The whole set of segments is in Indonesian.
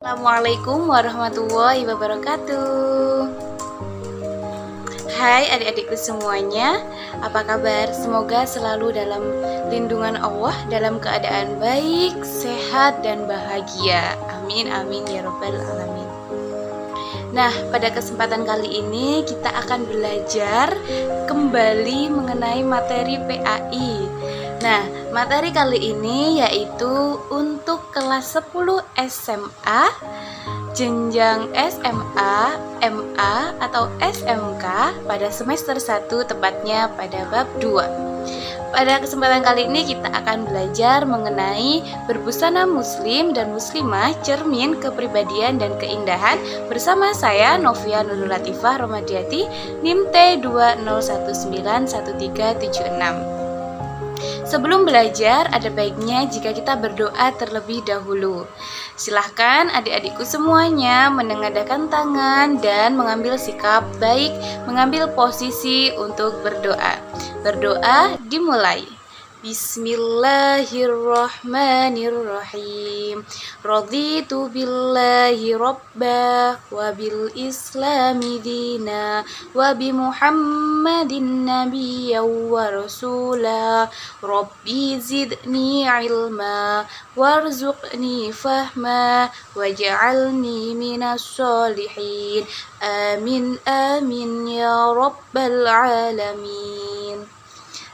Assalamualaikum warahmatullahi wabarakatuh. Hai adik-adikku semuanya, apa kabar? Semoga selalu dalam lindungan Allah, dalam keadaan baik, sehat, dan bahagia. Amin, amin, ya rabbal alamin. Nah, pada kesempatan kali ini kita akan belajar kembali mengenai materi PAI. Nah, materi kali ini yaitu untuk kelas 10 SMA, jenjang SMA, MA, atau SMK pada semester 1, tepatnya pada bab 2. Pada kesempatan kali ini kita akan belajar mengenai berbusana muslim dan muslimah, cermin kepribadian dan keindahan bersama saya Novia Nurul Latifah Romadiati, NIM T20191376. Sebelum belajar, ada baiknya jika kita berdoa terlebih dahulu. Silahkan adik-adikku semuanya menengadahkan tangan dan mengambil sikap baik, mengambil posisi untuk berdoa. Berdoa dimulai. Bismillahirrahmanirrahim. Raditu billahi robba wa bil islami dina wa bi muhammadin nabiyya wa rasula. Rabbi zidni ilma warzuqni fahma waj'alni minas solihin. Amin amin ya rabbal alamin.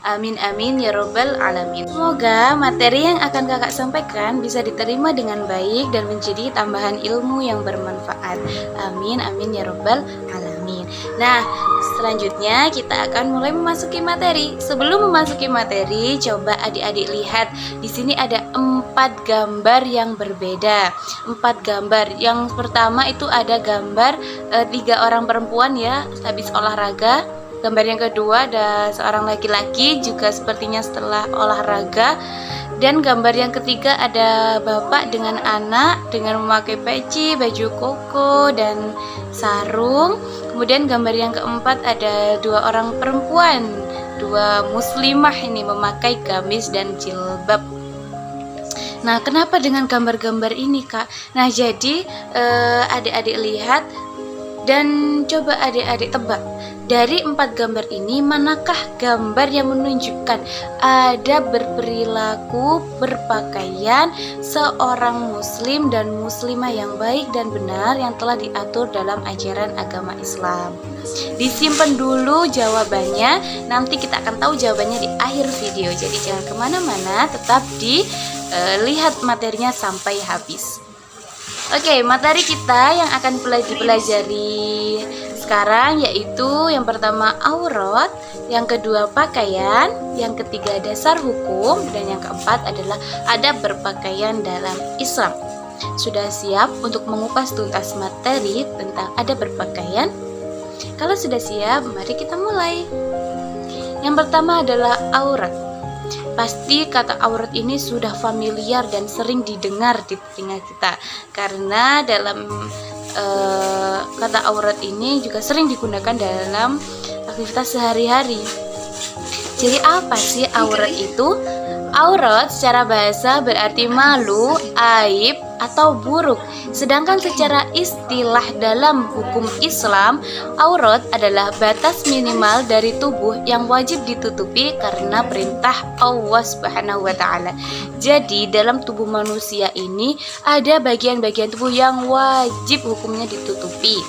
Amin amin ya robbal alamin. Semoga materi yang akan kakak sampaikan bisa diterima dengan baik dan menjadi tambahan ilmu yang bermanfaat. Amin amin ya robbal alamin. Nah, selanjutnya kita akan mulai memasuki materi. Sebelum memasuki materi, coba adik-adik lihat. Di sini ada 4 gambar yang berbeda. 4 gambar. Yang pertama itu ada gambar 3 orang perempuan ya, habis olahraga. Gambar yang kedua ada seorang laki-laki juga sepertinya setelah olahraga. Dan gambar yang ketiga ada bapak dengan anak dengan memakai peci, baju koko, dan sarung. Kemudian gambar yang keempat ada 2 orang perempuan, 2 muslimah ini memakai gamis dan jilbab. Nah, kenapa dengan gambar-gambar ini, Kak? Nah, jadi adik-adik lihat dan coba adik-adik tebak. Dari 4 gambar ini, manakah gambar yang menunjukkan ada berperilaku, berpakaian seorang muslim dan muslimah yang baik dan benar yang telah diatur dalam ajaran agama Islam? Disimpan dulu jawabannya, nanti kita akan tahu jawabannya di akhir video. Jadi jangan kemana-mana, tetap dilihat materinya sampai habis. Oke, materi kita yang akan dipelajari sekarang yaitu yang pertama aurat, yang kedua pakaian, yang ketiga dasar hukum, dan yang keempat adalah adab berpakaian dalam Islam. Sudah siap untuk mengupas tuntas materi tentang adab berpakaian? Kalau sudah siap, mari kita mulai. Yang pertama adalah aurat. Pasti kata aurat ini sudah familiar dan sering didengar di telinga kita, karena dalam kata aurat ini juga sering digunakan dalam aktivitas sehari-hari. Jadi apa sih aurat itu? Aurat secara bahasa berarti malu, aib, atau buruk. Sedangkan secara istilah dalam hukum Islam, aurat adalah batas minimal dari tubuh yang wajib ditutupi karena perintah Allah Subhanahu wa taala. Jadi dalam tubuh manusia ini ada bagian-bagian tubuh yang wajib hukumnya ditutupi.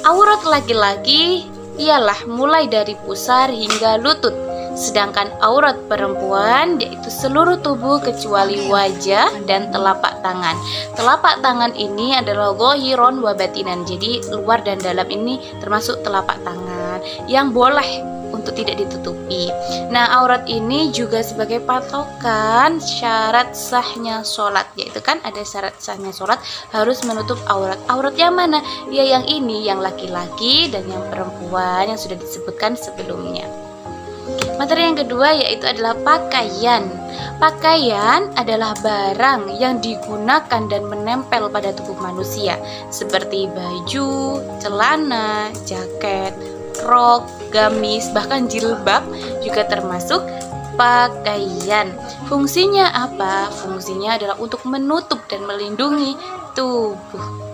Aurat laki-laki ialah mulai dari pusar hingga lutut. Sedangkan aurat perempuan yaitu seluruh tubuh kecuali wajah dan telapak tangan. Telapak tangan ini adalah zahiron wa batinan. Jadi luar dan dalam ini termasuk telapak tangan yang boleh untuk tidak ditutupi. Nah, aurat ini juga sebagai patokan syarat sahnya sholat, yaitu kan ada syarat sahnya sholat harus menutup aurat. Aurat yang mana? Ya yang ini, yang laki-laki dan yang perempuan yang sudah disebutkan sebelumnya. Materi yang kedua yaitu adalah pakaian. Pakaian adalah barang yang digunakan dan menempel pada tubuh manusia, seperti baju, celana, jaket, rok, gamis, bahkan jilbab juga termasuk pakaian. Fungsinya apa? Fungsinya adalah untuk menutup dan melindungi tubuh.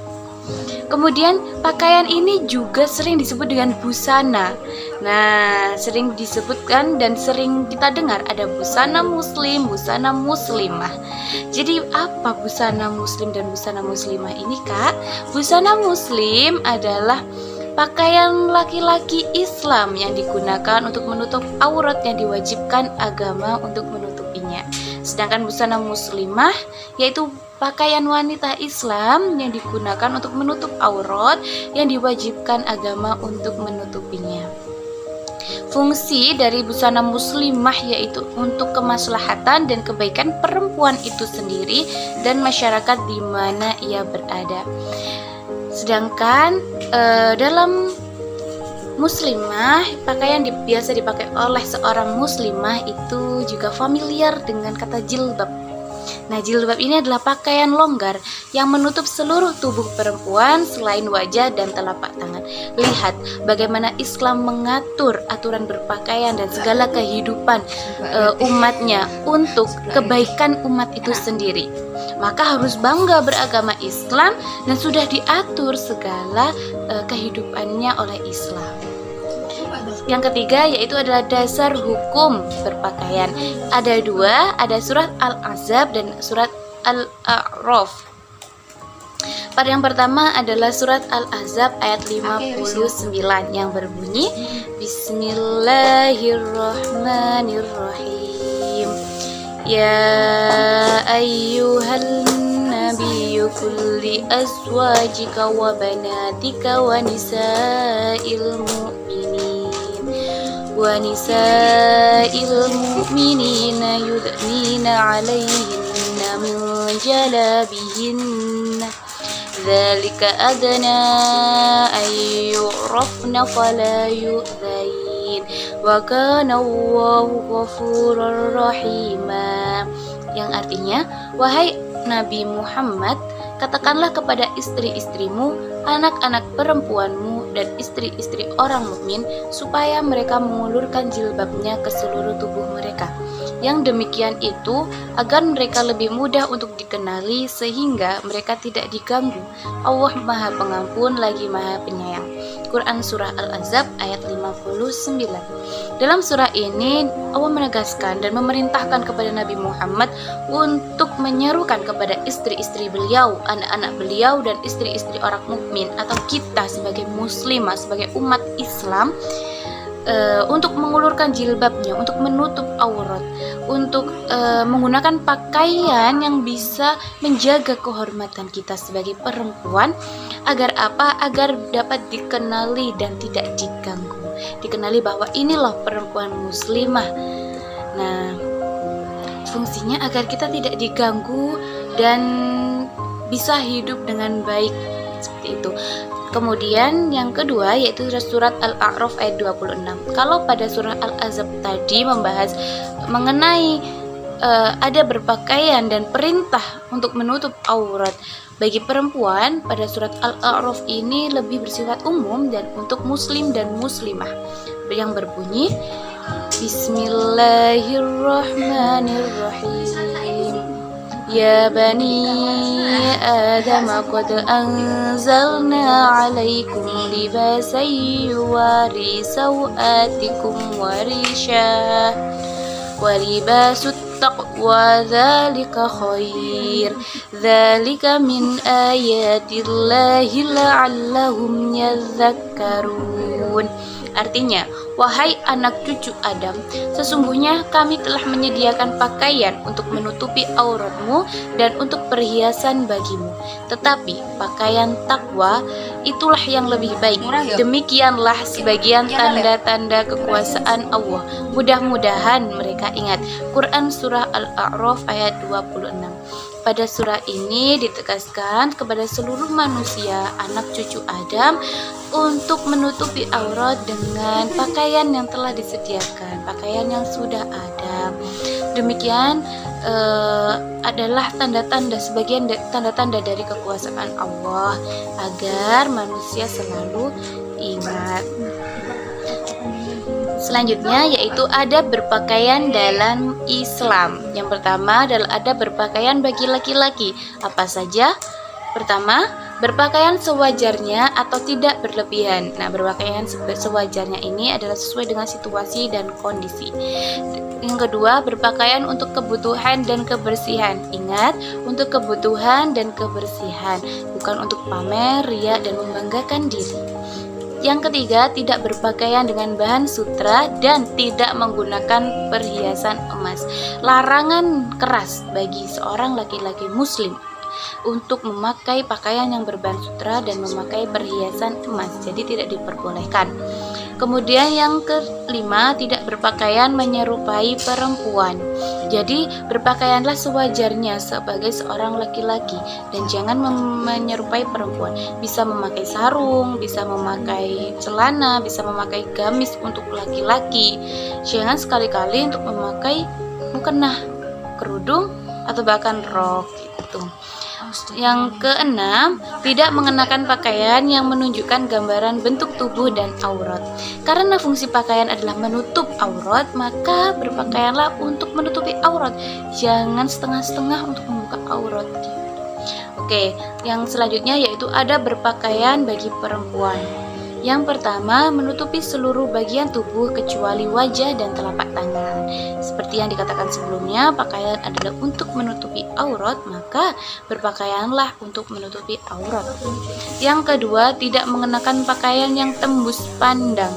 Kemudian pakaian ini juga sering disebut dengan busana. Nah, sering disebutkan dan sering kita dengar ada busana muslim, busana muslimah. Jadi apa busana muslim dan busana muslimah ini, Kak? Busana muslim adalah pakaian laki-laki Islam yang digunakan untuk menutup aurat yang diwajibkan agama untuk menutupinya. Sedangkan busana muslimah yaitu pakaian wanita Islam yang digunakan untuk menutup aurat yang diwajibkan agama untuk menutupinya. Fungsi dari busana muslimah yaitu untuk kemaslahatan dan kebaikan perempuan itu sendiri dan masyarakat di mana ia berada. Sedangkan dalam muslimah, pakaian biasa dipakai oleh seorang muslimah itu juga familiar dengan kata jilbab. Nah, jilbab ini adalah pakaian longgar yang menutup seluruh tubuh perempuan selain wajah dan telapak tangan. Lihat bagaimana Islam mengatur aturan berpakaian dan segala kehidupan umatnya untuk kebaikan umat itu sendiri. Maka harus bangga beragama Islam dan sudah diatur segala kehidupannya oleh Islam. Yang ketiga yaitu adalah dasar hukum berpakaian. Ada dua, ada surat Al-Ahzab dan surat Al-A'raf. Pada yang pertama adalah surat Al-Ahzab ayat 59 yang berbunyi Bismillahirrahmanirrahim. Ya ayyuhal nabiyyu kulli azwajika wa banatika wa nisa'il mu'minina yudnina 'alaihinna min jalabihinna dzalika adna ay yu'rafna fala yu'dzain wa kana Allahu ghafurur rahima, yang artinya, wahai Nabi Muhammad, katakanlah kepada istri-istrimu, anak-anak perempuanmu, dan istri-istri orang mukmin supaya mereka mengulurkan jilbabnya ke seluruh tubuh mereka. Yang demikian itu agar mereka lebih mudah untuk dikenali sehingga mereka tidak diganggu. Allah Maha Pengampun lagi Maha Penyayang. Quran Surah Al-Ahzab ayat 59. Dalam surah ini Allah menegaskan dan memerintahkan kepada Nabi Muhammad untuk menyerukan kepada istri-istri beliau, anak-anak beliau, dan istri-istri orang mukmin atau kita sebagai muslimah, sebagai umat Islam, untuk mengulurkan jilbabnya, untuk menutup aurat, untuk menggunakan pakaian yang bisa menjaga kehormatan kita sebagai perempuan. Agar apa? Agar dapat dikenali dan tidak diganggu. Dikenali bahwa inilah perempuan muslimah. Nah, fungsinya agar kita tidak diganggu dan bisa hidup dengan baik, seperti itu. Kemudian yang kedua yaitu surat Al-A'raf ayat 26. Kalau pada surah Al-Ahzab tadi membahas mengenai ada berpakaian dan perintah untuk menutup aurat bagi perempuan, pada surat Al-A'raf ini lebih bersifat umum dan untuk muslim dan muslimah, yang berbunyi Bismillahirrahmanirrahim. Ya bani Adam qad anzalna 'alaikum libasan yuwari sawatikum wa risha wa libasut taqwa dzalika khair dzalika min ayatillahi la'allahum yadhakkarun. Artinya, wahai anak cucu Adam, sesungguhnya kami telah menyediakan pakaian untuk menutupi auratmu dan untuk perhiasan bagimu. Tetapi pakaian takwa itulah yang lebih baik. Demikianlah sebagian tanda-tanda kekuasaan Allah. Mudah-mudahan mereka ingat. Quran Surah Al-A'raf ayat 26. Pada surah ini ditegaskan kepada seluruh manusia, anak cucu Adam, untuk menutupi aurat dengan pakaian yang telah disediakan, pakaian yang sudah ada. Demikian adalah tanda-tanda, sebagian tanda-tanda dari kekuasaan Allah agar manusia selalu ingat. Selanjutnya yaitu adab berpakaian dalam Islam. Yang pertama adalah adab berpakaian bagi laki-laki. Apa saja? Pertama, berpakaian sewajarnya atau tidak berlebihan. Nah, berpakaian sewajarnya ini adalah sesuai dengan situasi dan kondisi. Yang kedua, berpakaian untuk kebutuhan dan kebersihan. Ingat, untuk kebutuhan dan kebersihan, bukan untuk pamer, ria, dan membanggakan diri. Yang ketiga, tidak berpakaian dengan bahan sutra dan tidak menggunakan perhiasan emas. Larangan keras bagi seorang laki-laki muslim untuk memakai pakaian yang berbahan sutra dan memakai perhiasan emas, jadi tidak diperbolehkan. Kemudian yang kelima, tidak berpakaian menyerupai perempuan. Jadi berpakaianlah sewajarnya sebagai seorang laki-laki dan jangan menyerupai perempuan. Bisa memakai sarung, bisa memakai celana, bisa memakai gamis untuk laki-laki. Jangan sekali-kali untuk memakai mukena, kerudung atau bahkan rok gitu. Yang keenam, tidak mengenakan pakaian yang menunjukkan gambaran bentuk tubuh dan aurat. Karena fungsi pakaian adalah menutup aurat, maka berpakaianlah untuk menutupi aurat. Jangan setengah-setengah untuk membuka aurat. Oke, yang selanjutnya yaitu ada berpakaian bagi perempuan. Yang pertama, menutupi seluruh bagian tubuh kecuali wajah dan telapak tangan. Seperti yang dikatakan sebelumnya, pakaian adalah untuk menutupi aurat, maka berpakaianlah untuk menutupi aurat. Yang kedua, tidak mengenakan pakaian yang tembus pandang.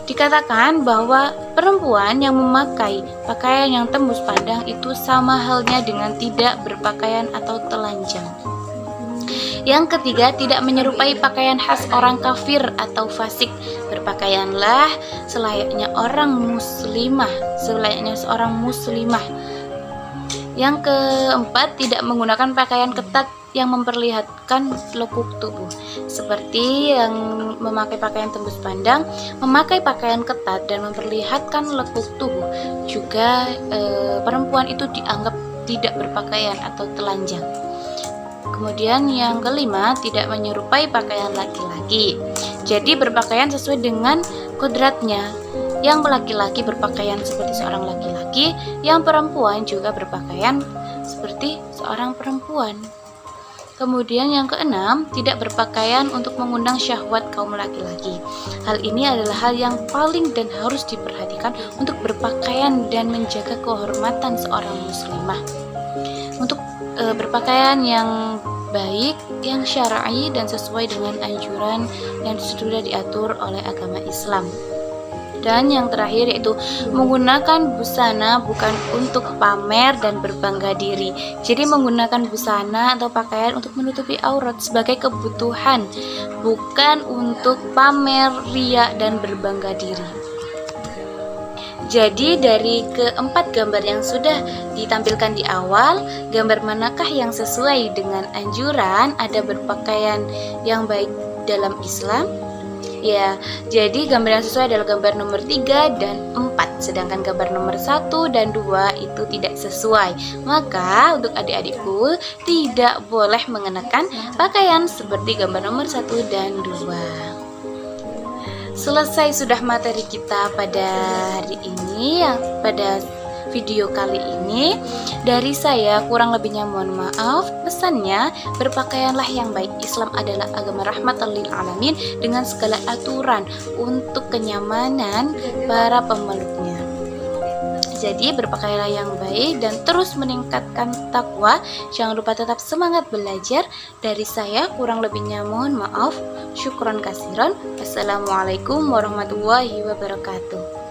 Dikatakan bahwa perempuan yang memakai pakaian yang tembus pandang itu sama halnya dengan tidak berpakaian atau telanjang. Yang ketiga, tidak menyerupai pakaian khas orang kafir atau fasik. Berpakaianlah selayaknya orang muslimah, selayaknya seorang muslimah. Yang keempat, tidak menggunakan pakaian ketat yang memperlihatkan lekuk tubuh. Seperti yang memakai pakaian tembus pandang, memakai pakaian ketat dan memperlihatkan lekuk tubuh. Juga perempuan itu dianggap tidak berpakaian atau telanjang. Kemudian yang kelima, tidak menyerupai pakaian laki-laki. Jadi berpakaian sesuai dengan kodratnya. Yang laki-laki berpakaian seperti seorang laki-laki, yang perempuan juga berpakaian seperti seorang perempuan. Kemudian yang keenam, tidak berpakaian untuk mengundang syahwat kaum laki-laki. Hal ini adalah hal yang paling dan harus diperhatikan untuk berpakaian dan menjaga kehormatan seorang muslimah. Untuk berpakaian yang baik, yang syar'i dan sesuai dengan anjuran yang sudah diatur oleh agama Islam. Dan yang terakhir yaitu menggunakan busana bukan untuk pamer dan berbangga diri. Jadi menggunakan busana atau pakaian untuk menutupi aurat sebagai kebutuhan, bukan untuk pamer, ria dan berbangga diri. Jadi dari keempat gambar yang sudah ditampilkan di awal, gambar manakah yang sesuai dengan anjuran ada berpakaian yang baik dalam Islam? Ya, jadi gambar yang sesuai adalah gambar nomor 3 dan 4, sedangkan gambar nomor 1 dan 2 itu tidak sesuai. Maka untuk adik-adikku tidak boleh mengenakan pakaian seperti gambar nomor 1 dan 2. Selesai sudah materi kita pada hari ini, pada video kali ini. Dari saya kurang lebihnya mohon maaf. Pesannya, berpakaianlah yang baik. Islam adalah agama rahmatan lil alamin dengan segala aturan untuk kenyamanan para pemeluknya. Jadi berpakaianlah yang baik dan terus meningkatkan takwa. Jangan lupa tetap semangat belajar. Dari saya kurang lebihnya mohon maaf. Syukron kasiron. Wassalamualaikum warahmatullahi wabarakatuh.